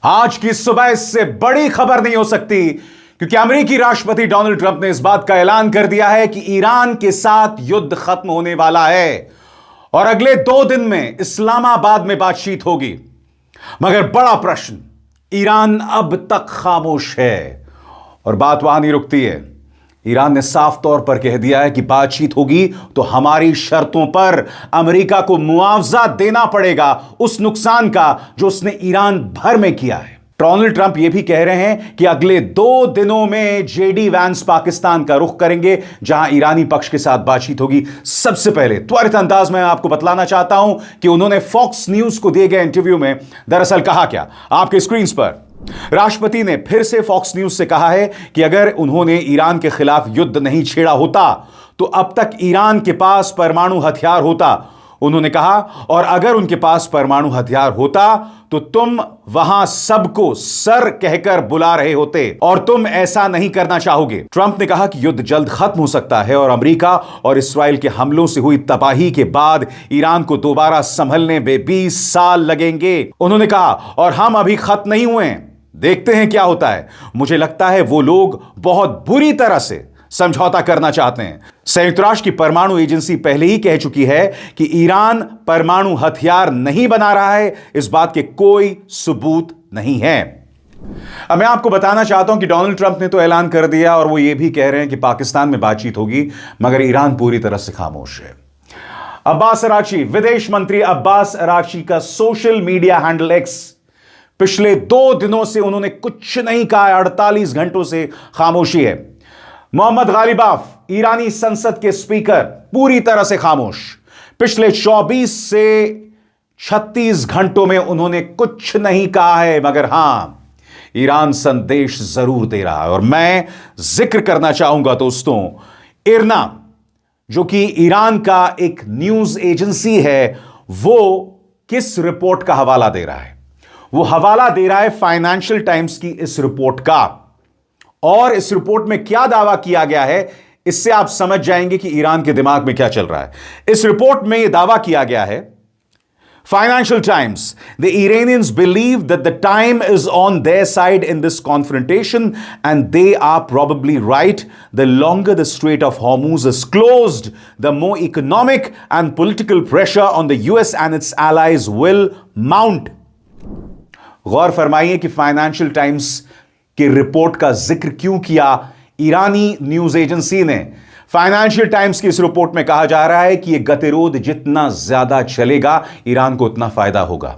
आज की सुबह इससे बड़ी खबर नहीं हो सकती, क्योंकि अमेरिकी राष्ट्रपति डोनाल्ड ट्रंप ने इस बात का ऐलान कर दिया है कि ईरान के साथ युद्ध खत्म होने वाला है और अगले 2 दिन में इस्लामाबाद में बातचीत होगी। मगर बड़ा प्रश्न, ईरान अब तक खामोश है और बात वहां नहीं रुकती है। ईरान ने साफ तौर पर कह दिया है कि बातचीत होगी तो हमारी शर्तों पर अमेरिका को मुआवजा देना पड़ेगा उस नुकसान का जो उसने ईरान भर में किया है। डोनाल्ड ट्रंप यह भी कह रहे हैं कि अगले 2 दिनों में जेडी वैंस पाकिस्तान का रुख करेंगे, जहां ईरानी पक्ष के साथ बातचीत होगी। सबसे पहले त्वरित अंदाज में आपको बतलाना चाहता हूं कि उन्होंने फॉक्स न्यूज को दिए गए इंटरव्यू में दरअसल कहा क्या। आपके स्क्रीन पर राष्ट्रपति ने फिर से फॉक्स न्यूज से कहा है कि अगर उन्होंने ईरान के खिलाफ युद्ध नहीं छेड़ा होता तो अब तक ईरान के पास परमाणु हथियार होता। उन्होंने कहा, और अगर उनके पास परमाणु हथियार होता तो तुम वहां सबको सर कहकर बुला रहे होते और तुम ऐसा नहीं करना चाहोगे। ट्रंप ने कहा कि युद्ध जल्द खत्म हो सकता है और अमेरिका और इस्राएल के हमलों से हुई तबाही के बाद ईरान को दोबारा संभलने में 20 साल लगेंगे। उन्होंने कहा, और हम अभी खत्म नहीं हुए हैं, देखते हैं क्या होता है। मुझे लगता है वो लोग बहुत बुरी तरह से समझौता करना चाहते हैं। संयुक्त राष्ट्र की परमाणु एजेंसी पहले ही कह चुकी है कि ईरान परमाणु हथियार नहीं बना रहा है, इस बात के कोई सबूत नहीं है। अब मैं आपको बताना चाहता हूं कि डोनाल्ड ट्रंप ने तो ऐलान कर दिया और वो ये भी कह रहे हैं कि पाकिस्तान में बातचीत होगी, मगर ईरान पूरी तरह से खामोश है। अब्बास अरागची, विदेश मंत्री अब्बास अरागची का सोशल मीडिया हैंडल एक्स, पिछले 2 दिनों से उन्होंने कुछ नहीं कहा। 48 घंटों से खामोशी है। मोहम्मद गालिबाफ, ईरानी संसद के स्पीकर, पूरी तरह से खामोश। पिछले 24 से 36 घंटों में उन्होंने कुछ नहीं कहा है, मगर हां, ईरान संदेश जरूर दे रहा है। और मैं जिक्र करना चाहूंगा दोस्तों, इरना, जो कि ईरान का एक न्यूज एजेंसी है, वो किस रिपोर्ट का हवाला दे रहा है? वो हवाला दे रहा है फाइनेंशियल टाइम्स की इस रिपोर्ट का। और इस रिपोर्ट में क्या दावा किया गया है, इससे आप समझ जाएंगे कि ईरान के दिमाग में क्या चल रहा है। इस रिपोर्ट में यह दावा किया गया है, Financial Times, the Iranians believe that the time is on their side in this confrontation and they are probably right. The longer the Strait of Hormuz is closed, the more economic and political pressure on the US and its allies will mount. गौर फरमाइए कि financial times की report का जिक्र क्यों किया ईरानी news agency ने। Financial times की इस रिपोर्ट में कहा जा रहा है कि यह गतिरोध जितना ज्यादा चलेगा, ईरान को उतना फायदा होगा।